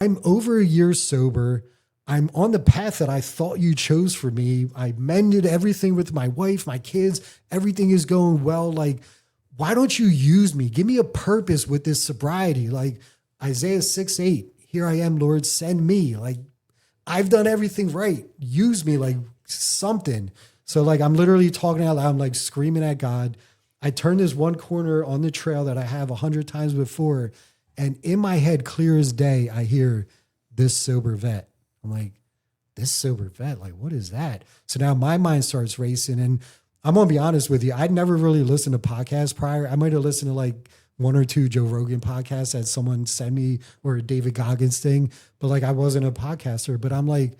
I'm over a year sober. I'm on the path that I thought you chose for me. I mended everything with my wife, my kids. Everything is going well. Like, why don't you use me? Give me a purpose with this sobriety. Like Isaiah 6:8, here I am, Lord, send me. Like, I've done everything right. Use me like something. So like, I'm literally talking out loud. I'm like screaming at God. I turn this one corner on the trail that I have 100 times before. And in my head, clear as day, I hear this sober vet. I'm like, this sober vet, like, what is that? So now my mind starts racing. And I'm going to be honest with you. I'd never really listened to podcasts prior. I might have listened to like one or two Joe Rogan podcasts that someone sent me, or a David Goggins thing, but like I wasn't a podcaster. But I'm like,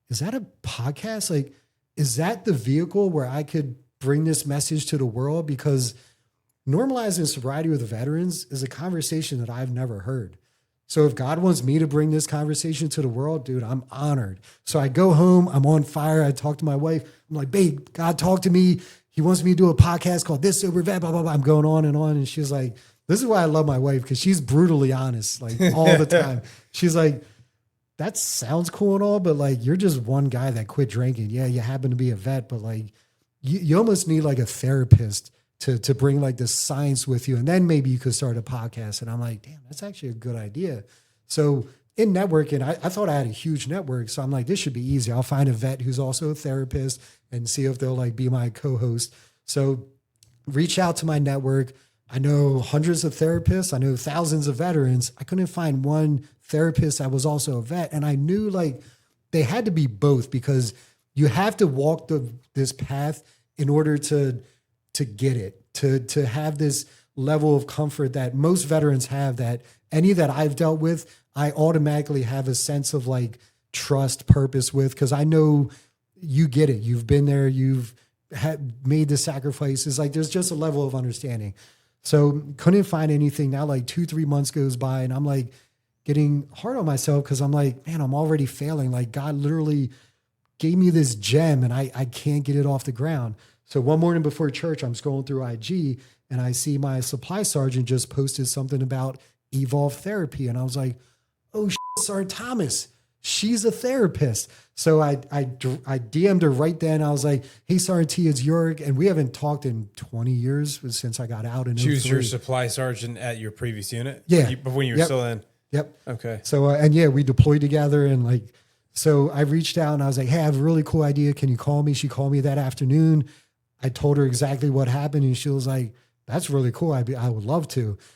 is that a podcast? Like, is that the vehicle where I could bring this message to the world? Because normalizing sobriety with veterans is a conversation that I've never heard. So if God wants me to bring this conversation to the world, dude, I'm honored. So I go home, I'm on fire. I talk to my wife. I'm like, babe, God talked to me. He wants me to do a podcast called This Sober Vet, blah, blah, blah. I'm going on. And she's like, this is why I love my wife, because she's brutally honest, like all the time. She's like, that sounds cool and all, but like, you're just one guy that quit drinking. Yeah, you happen to be a vet, but like, you almost need like a therapist to bring like the science with you. And then maybe you could start a podcast. And I'm like, damn, that's actually a good idea. So in networking, I thought I had a huge network. So I'm like, this should be easy. I'll find a vet who's also a therapist and see if they'll like be my co-host. So reach out to my network. I know hundreds of therapists. I know thousands of veterans. I couldn't find one therapist that was also a vet. And I knew like they had to be both, because you have to walk this path in order to get it, to have this level of comfort that most veterans have, that any that I've dealt with, I automatically have a sense of like trust, purpose with, because I know you get it. You've been there. You've made the sacrifices. Like there's just a level of understanding. So couldn't find anything. Now like 2-3 months goes by and I'm like getting hard on myself, because I'm like, man, I'm already failing. Like God literally gave me this gem and I can't get it off the ground. So one morning before church, I'm scrolling through IG and I see my supply sergeant just posted something about Evolve Therapy. And I was like, oh, Sergeant Thomas, she's a therapist. So I DM'd her right then. I was like, hey, Sergeant T, it's Jörg. And we haven't talked in 20 years since I got out. She was your supply sergeant at your previous unit? Yeah. When you were still in? Yep. Okay. So, and yeah, we deployed together and like, so I reached out and I was like, hey, I have a really cool idea. Can you call me? She called me that afternoon. I told her exactly what happened and she was like, that's really cool. I would love to.